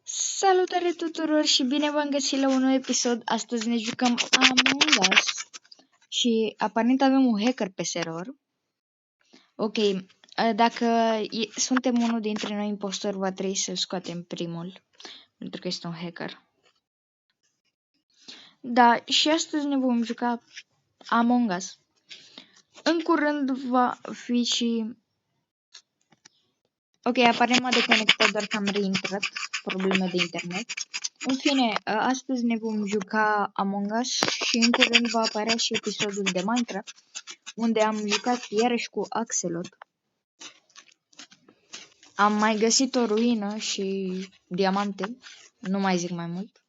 Salutare tuturor și bine v-am găsit la un nou episod. Astăzi ne jucăm Among Us și aparent avem un hacker pe server. Ok, dacă suntem unul dintre noi impostori, va trebui să-l scoatem primul, pentru că este un hacker. Da, și astăzi ne vom juca Among Us. În curând va fi și... Ok, aparent m-a deconectat, doar că am reintrat, probleme de internet. În fine, astăzi ne vom juca Among Us și în curând va apărea și episodul de Minecraft, unde am jucat iarăși cu Axelot. Am mai găsit o ruină și diamante, nu mai zic mai mult.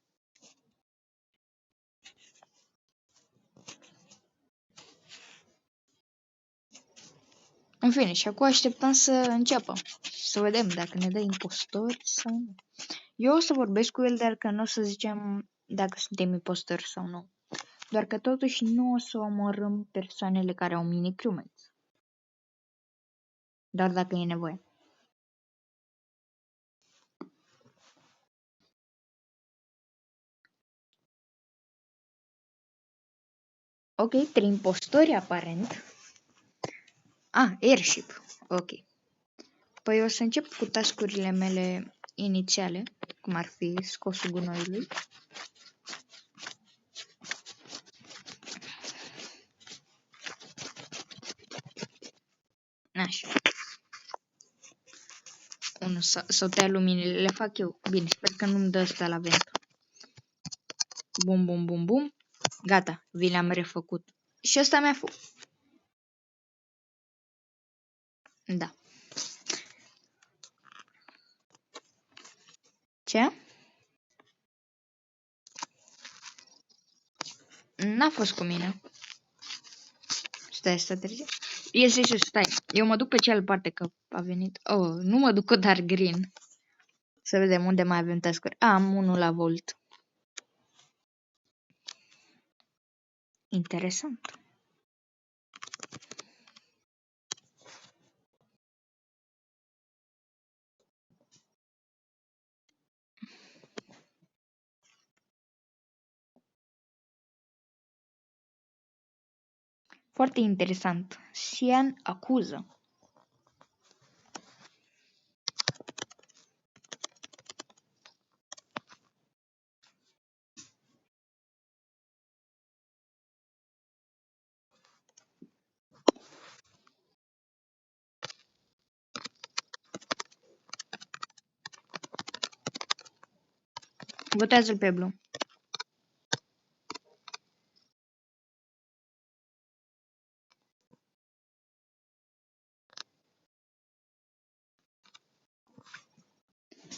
În fine, și acum așteptăm să înceapă, să vedem dacă ne dă impostori sau nu. Eu o să vorbesc cu el, dar că nu o să zicem dacă suntem impostori sau nu. Doar că totuși nu o să omorâm persoanele care au mini crewmates. Doar dacă e nevoie. Ok, 3 impostori aparent. Airship. Ok. Păi o să încep cu tascurile mele inițiale, cum ar fi scosul gunoiului. Așa. Unul să tăia luminile, le fac eu. Bine, sper că nu-mi dă ăsta la vent. Bum, bum, bum, bum. Gata, vi le-am refăcut. Și ăsta mi-a făcut. Da. Ce? N-a fost cu mine. Stai, să trece. Iese, stai. Eu mă duc pe cealaltă parte, că a venit. Oh, nu mă duc cu Dark Green. Să vedem unde mai avem task-uri. Am unul la Volt. Interesant. Foarte interesant. Sian acuză. Votează-l pe Blue.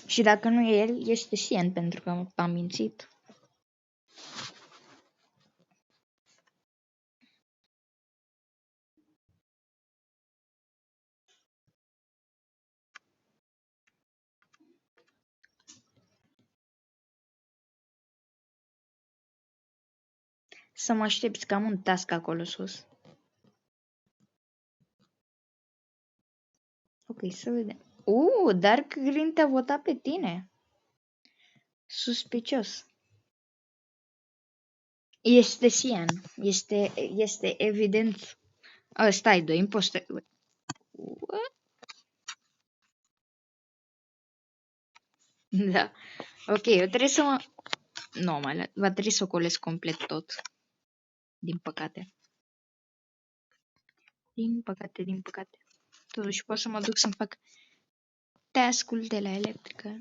Și dacă nu e el, este Sian, pentru că am mințit. Să mă aștepți că am un task acolo sus. Ok, să vedem. Dark Green te-a votat pe tine. Suspicios. Este Sian. Este evident. Stai, doi impostori. Da. Ok, eu trebuie să mă... Nu, va trebui să ocolesc complet tot. Din păcate. Din păcate. Totuși pot să mă duc să-mi fac task-ul de la electrică.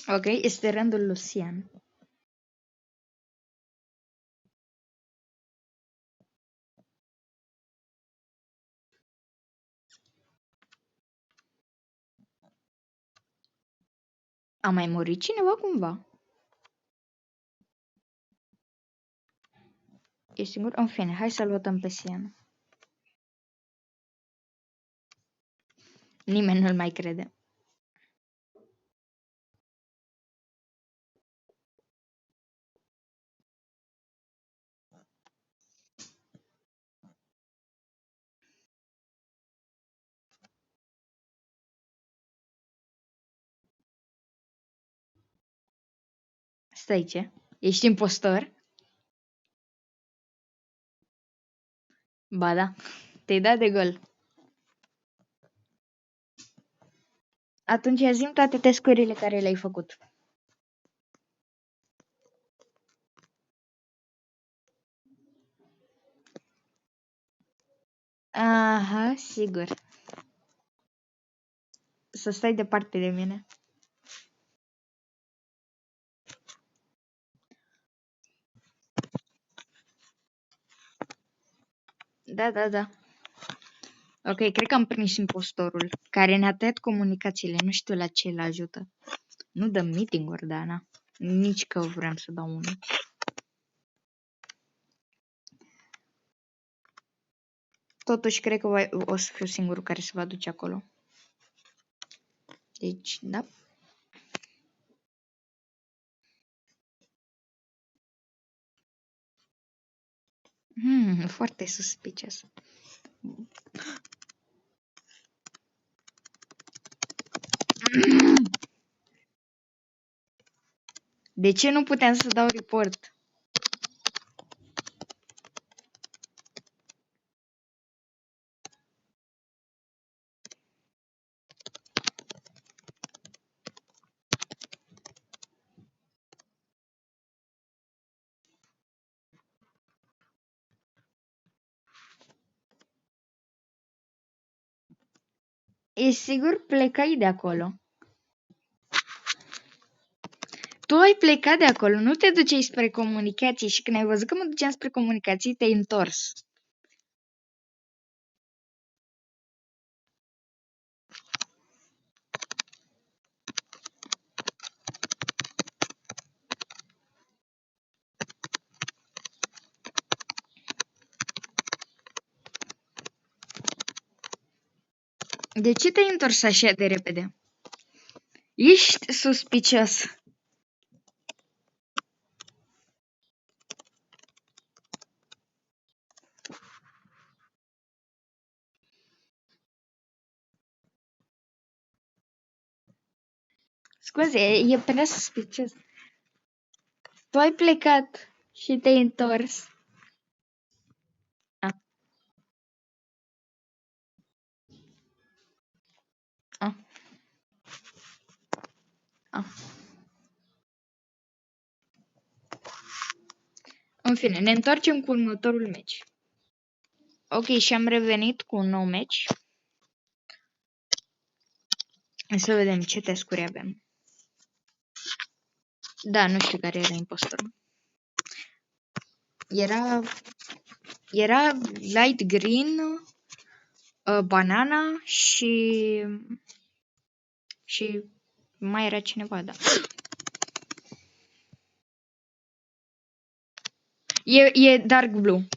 Ok, este rândul lui Sian. A mai murit cineva cumva? E singur? În fine, hai să-l votăm pe Sian. Nimeni nu-l mai crede. Stai, ce? Ești impostor? Ba da. Te-ai dat de gol. Atunci zi-mi toate tescurile care le-ai făcut. Aha, sigur. Să stai departe de mine. Da, da, da. Ok, cred că am prins impostorul, care ne-a tăiat comunicațiile. Nu știu la ce îl ajută. Nu dăm meeting-uri, Dana. Nici că vrem să dau unul. Totuși, cred că o să fiu singurul care se va duce acolo. Deci, da. Foarte suspicious. De ce nu puteam să dau report? E sigur plecai de acolo. Tu ai plecat de acolo, nu te duceai spre comunicații și când ai văzut că mă duceam spre comunicații, te-ai întors. De ce te-ai întors așa de repede? Ești suspicios. Scuze, e prea suspicios. Tu ai plecat și te-ai întors. Ah. Ah. Ah. În fine, ne întoarcem cu următorul meci. Ok, și am revenit cu un nou meci. Să vedem ce task-uri avem. Da, nu știu care era impostorul. Era light green, banana și mai era cineva, da. E dark blue.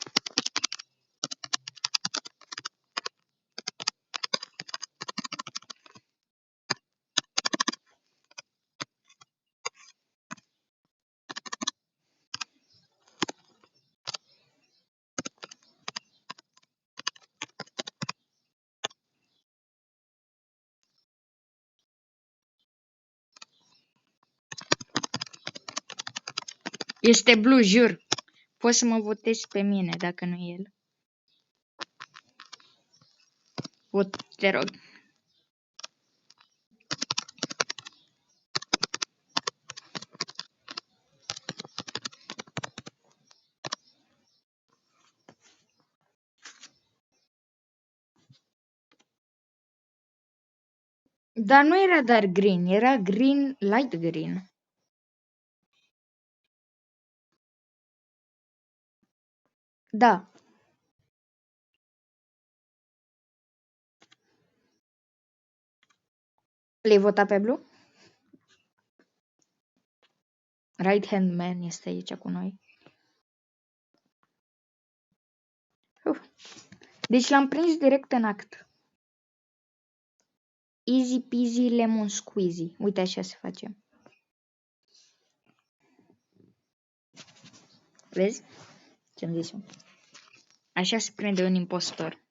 Este blue, jur. Poți să mă votezi pe mine dacă nu e el. Te rog. Dar nu era dark green, era green, light green. Da. Le-ai votat pe blue? Right hand man este aici cu noi. Deci l-am prins direct în act. Easy peasy lemon squeezy. Uite, așa se face. Vezi? Ce-am zis eu? Așa se prinde un impostor.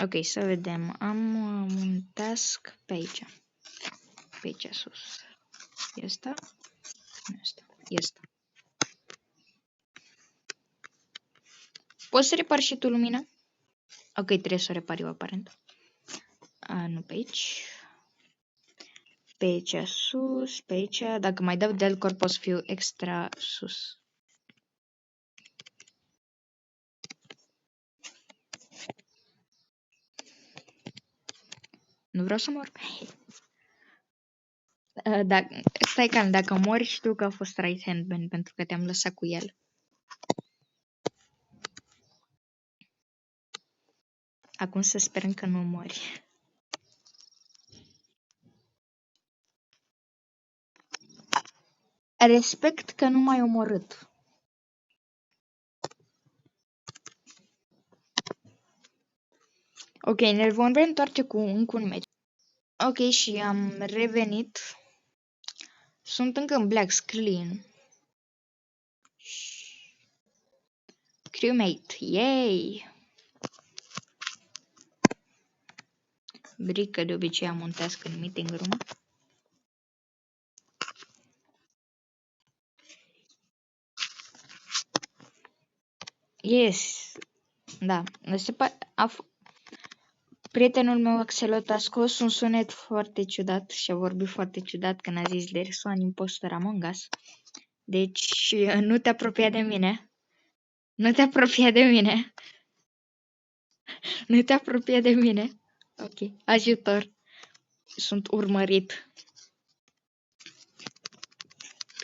Ok, să vedem. Am un task pe aici. pe aici sus. Asta. Asta. Asta. Poți să repari și tu lumina? Ok, trebuie să o repar eu, aparent. Nu pe aici. Pe aici sus, pe aici. Dacă mai dau Delcor, pot să fiu extra sus. Nu vreau să mor. Stai calm, dacă mori știu că a fost right hand ban pentru că te-am lăsat cu el. Acum să sperăm că nu mori. Respect că nu m-ai omorât. Ok, ne vom reîntoarce cu încă un meci. Ok, și am revenit. Sunt încă în black screen. Crewmate, yay! Brică de obicei amontească în meeting room. Yes! Da, prietenul meu Axelot a scos un sunet foarte ciudat și a vorbit foarte ciudat când a zis There's one impostor among us. Deci nu te apropia de mine. Nu te apropia de mine. Nu te apropia de mine. Ok, ajutor. Sunt urmărit.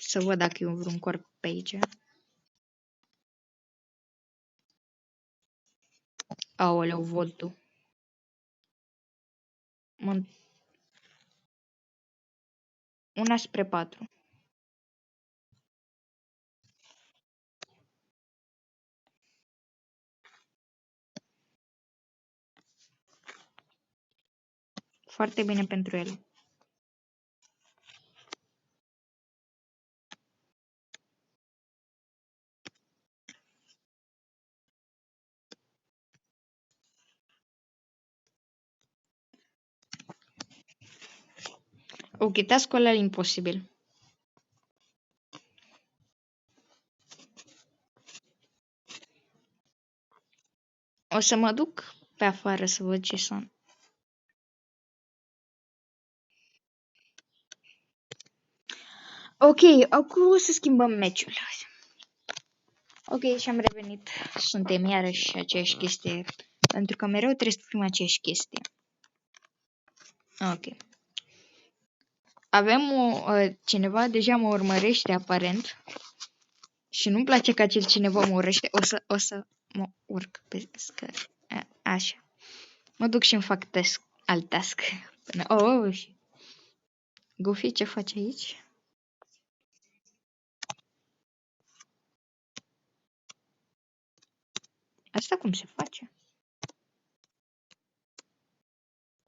Să văd dacă e vreun corp pe aici. Aoleu, voltul. Una spre 4. Foarte bine pentru el. Ok, task-ul ăla e imposibil. O să mă duc pe afară să văd ce sunt. Ok, acum o să schimbăm meciul. Ok, și am revenit. Suntem iarăși aceeași chestie. Pentru că mereu trebuie să fim aceeași chestie. Ok. Avem cineva deja mă urmărește aparent. Și nu-mi place că acel cineva mă urmărește. O să mă urc pe scări. Așa. Mă duc și îmi fac alt task. Până... Goofy, ce faci aici? Asta cum se face?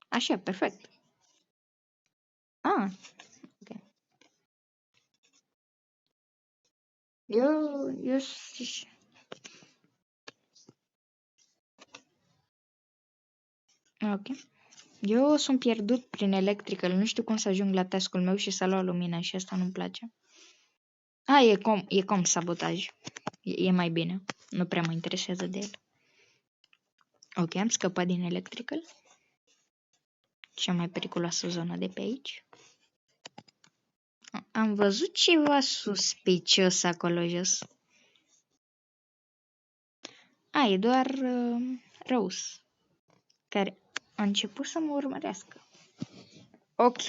Așa, perfect. Ok. Eu ok. Eu sunt pierdut prin electrical, nu știu cum să ajung la task-ul meu și să luau lumina și asta nu-mi place. E com sabotaj. E mai bine. Nu prea mă interesează de el. Ok, am scăpat din electrical. Cea mai periculoasă zonă de pe aici. Am văzut ceva suspicios acolo jos. E doar Rose, care a început să mă urmărească. Ok,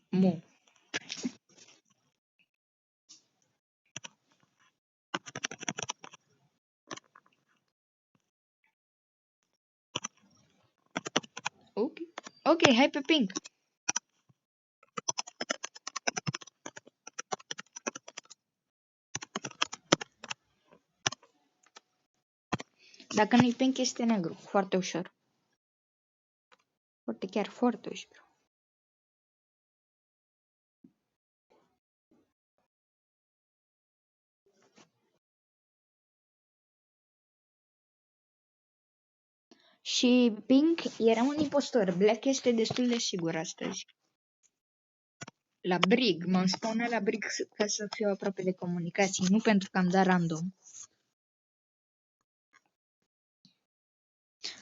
Mu. Ok, hai pe pink. Dacă nu-i pink, este negru. Foarte ușor. Chiar foarte ușor. Și Pink era un impostor. Black este destul de sigur astăzi. La Brig. M-am spawnat la Brig ca să fiu aproape de comunicații, nu pentru că am dat random.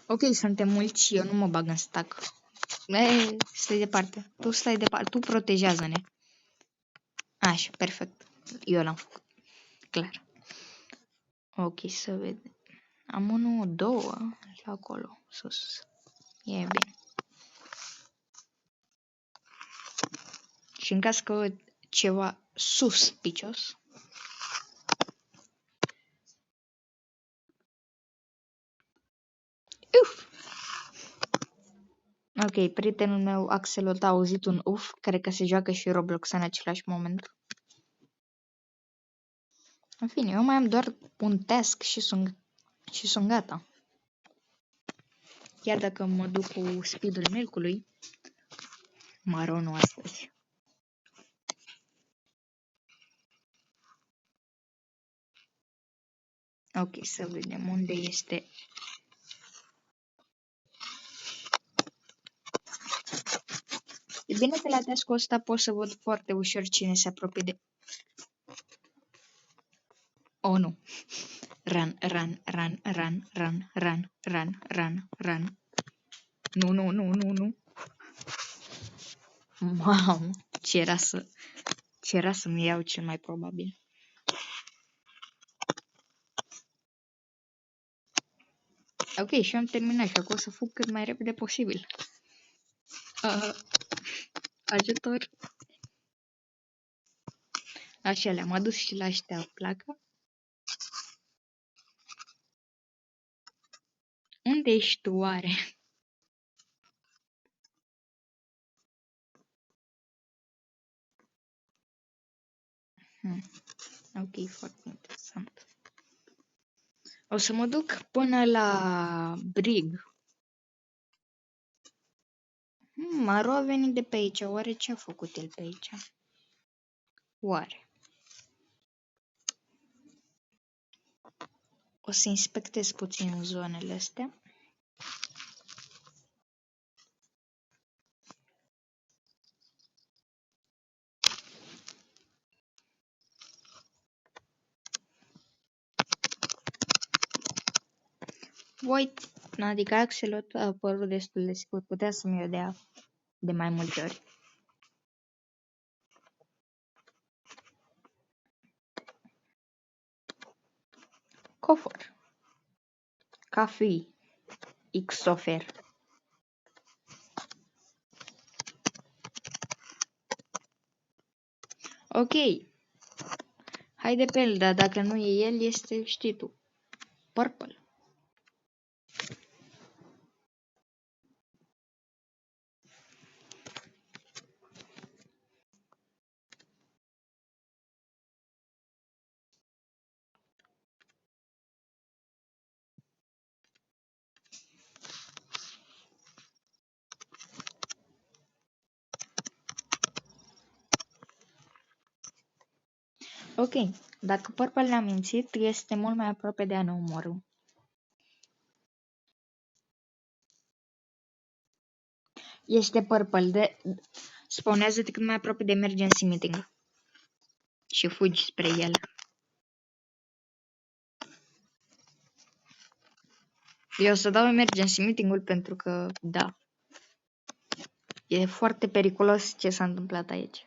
Ok, suntem mulți și eu nu mă bag în stack. Stai departe. Tu stai departe. Tu protejează-ne. Așa, perfect. Eu l-am făcut. Clar. Ok, să vedem. Am unul, două la acolo, sus. E bine. Și în caz că văd ceva suspicios. Uf! Ok, prietenul meu, Axelot, a auzit un uf, cred că se joacă și Roblox în același moment. În fine, eu mai am doar un task și sunt gata. Chiar dacă mă duc cu speedul milkului, maronul astăzi. Ok, să vedem unde este. E bine că la task-ul ăsta pot să văd foarte ușor cine se apropie de... Oh, nu. Run, run, run, run, run, run, run, run, run. Nu, nu, nu, nu, nu. Mamă, ce era să-mi iau cel mai probabil. Ok, și eu am terminat și acum o să fug cât mai repede posibil. Ajutor. Așa, le-am adus și la ăștia placă. Unde ești tu, oare? Ok, foarte interesant. O să mă duc până la Brig. Maro a venit de pe aici. Oare ce a făcut el pe aici? Oare? O să inspectez puțin zonele astea. Uite, adică Axelot a apărut destul de sigur. Putea să-mi o dea de mai multe ori. Cofor. Café. Xofer. Ok. Haide pe el, dar dacă nu e el, este, știi tu, Purple. Ok, dacă Purple ne-a mințit, este mult mai aproape de a ne omorâ. Este Purple, spawnează-te cât mai aproape de emergency meeting. Și fugi spre el. Eu o să dau emergency meeting-ul pentru că, da, e foarte periculos ce s-a întâmplat aici.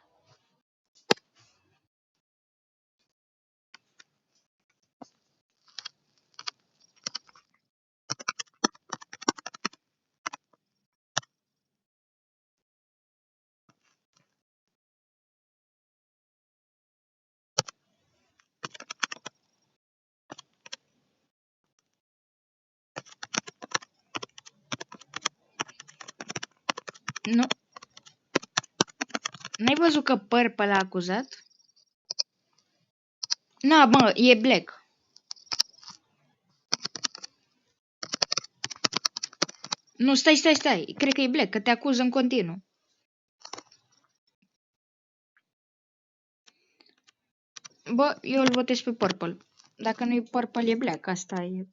Nu. N-ai văzut că Purple l-a acuzat? Na, mă, e Black. Nu, stai. Cred că e Black, că te acuză în continuu. Bă, eu îl votez pe Purple. Dacă nu e Purple, e Black. Asta e.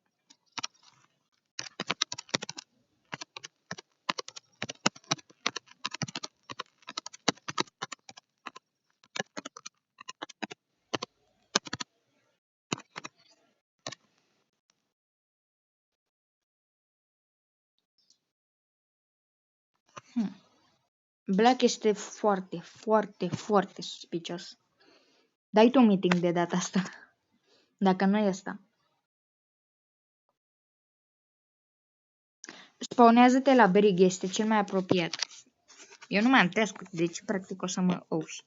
Black este foarte, foarte, foarte suspicios. Dai tu meeting de data asta. Dacă nu e ăsta. Spawnează-te la Brig, este cel mai apropiat. Eu nu mai am task, deci practic o să mă... Oh,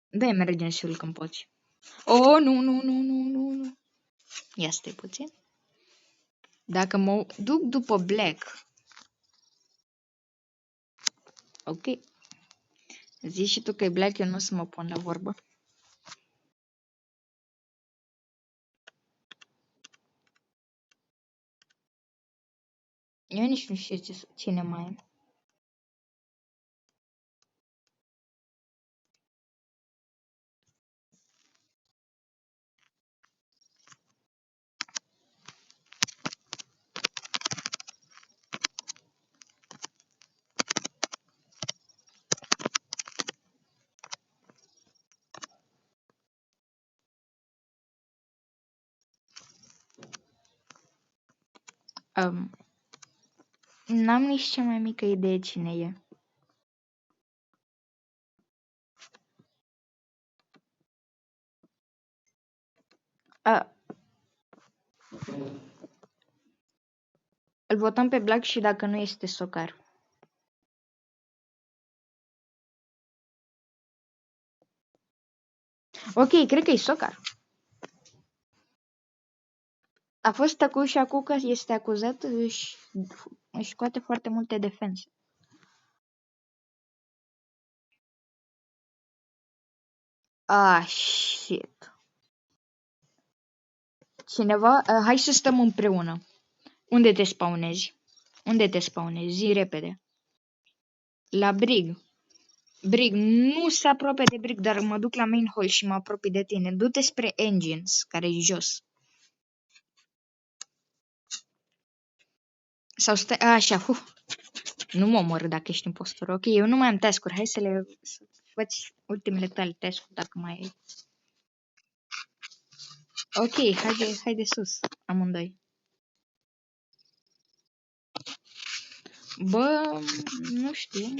dă emergency-ul când poți. Oh, nu. Ia stai puțin. Dacă mă duc după Black... Ok. Zici și tu că e Black, eu nu o să mă pun la vorbă. Eu nici nu știu cine mai e. N-am nici cea mai mică idee cine e. Îl votăm pe Black și dacă nu este Socar. Ok, cred că e Socar. A fost tăcut și acum că este acuzat își scoate foarte multe defense. Ah, shit. Cineva, hai să stăm împreună. Unde te spawnezi? Unde te spawnezi? Zi repede. La Brig. Brig, nu se apropie de Brig, dar mă duc la main hall și mă apropii de tine. Du-te spre Engines, care e jos. Sau stai, așa, Nu mă omor dacă ești impostor. Ok, eu nu mai am task-uri. Hai să faci ultimele tale task-uri dacă mai ai. Ok, hai de sus, amândoi. Bă, nu știu.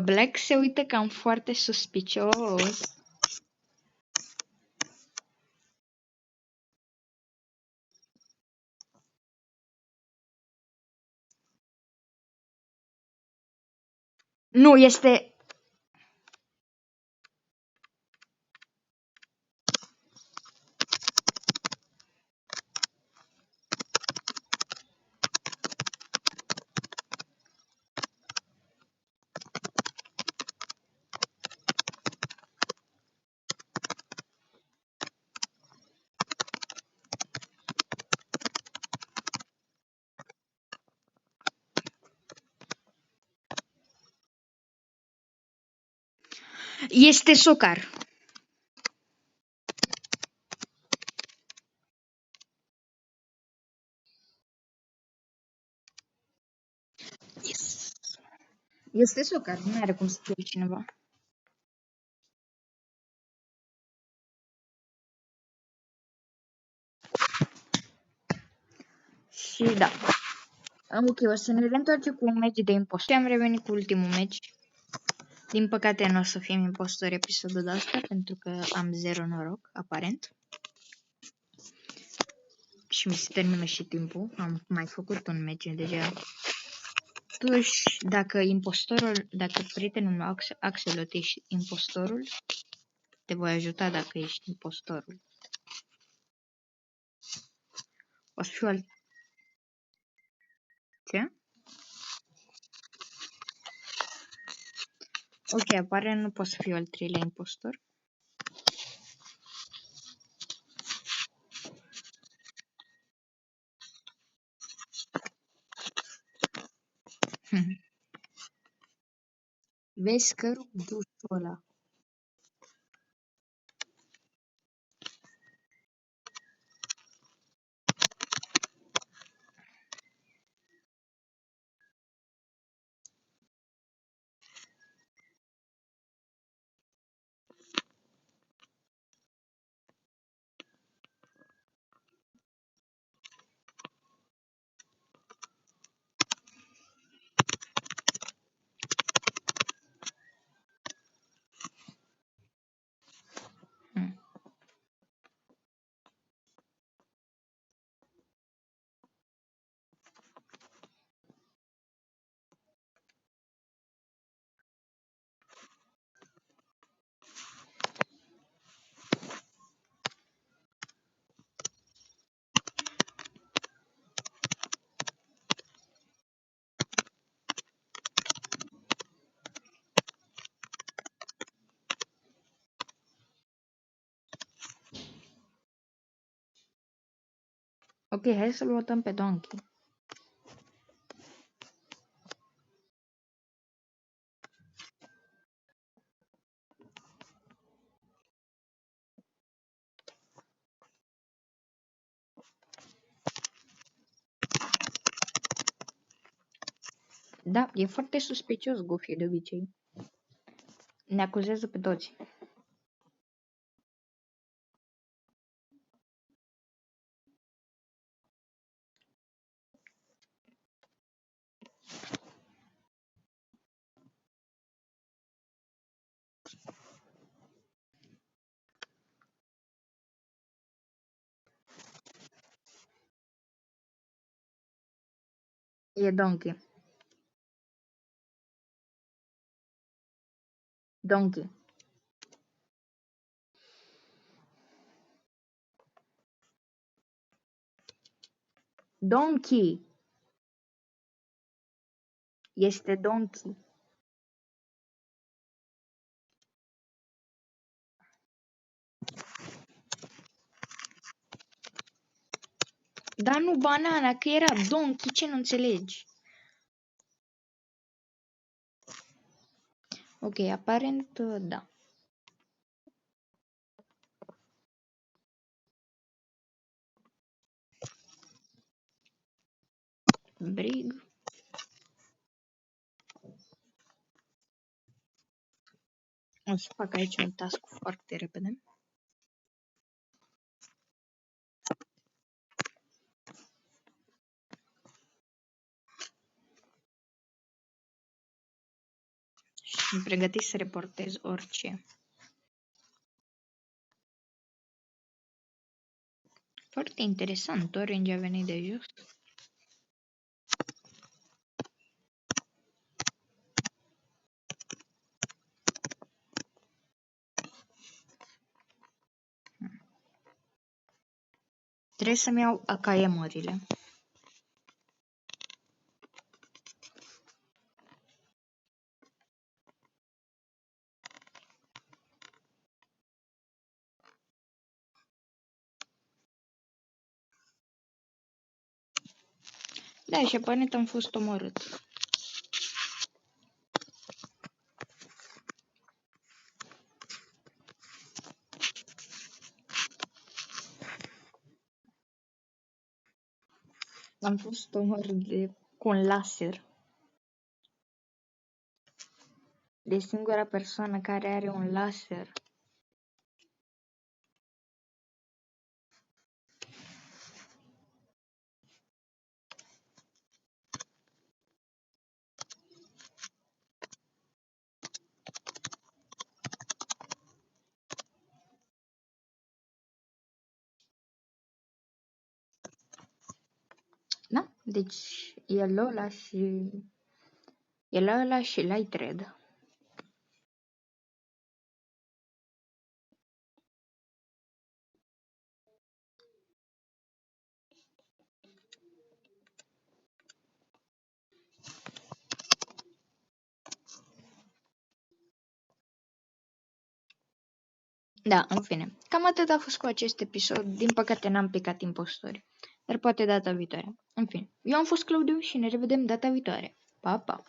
Black se uită cam foarte suspicios. Nu, este... Este Socar. Yes. Este Socar, nu are cum să fie cineva. Și da. Ok, o să ne reîntoarcem cu un match de impostor. Am revenit cu ultimul match. Din păcate nu o să fim impostori episodul ăsta pentru că am 0 noroc, aparent. Și mi se termină și timpul. Am mai făcut un match deja. Totuși, dacă prietenul meu Axelot ești impostorul, te voi ajuta dacă ești impostorul. O să fiu al... Ce? Ok, apare nu pot să fiu al treilea impostor. Vezi că rup dușul ăla. Ok, hai să-l votăm pe Donkey. Da, e foarte suspicios Goofy de obicei. Ne acuzează pe toți. E Donkey. Donkey. Donkey. Este Donkey. Dar nu banana, că era Donkey, ce nu înțelegi? Ok, aparent, da. Brig. O să fac aici un task foarte repede. Și sunt pregătit să reportez orice. Foarte interesant, Orange a venit de jos. Trebuie să-mi iau AKM-urile. Da, și aparent am fost omorât. Am fost omorât cu un laser. De singura persoană care are un laser. Da? Deci e Lola și Light Red. Da, în fine. Cam atât a fost cu acest episod. Din păcate n-am picat impostori. Dar poate data viitoare. În fine. Eu am fost Claudiu și ne revedem data viitoare. Pa, pa!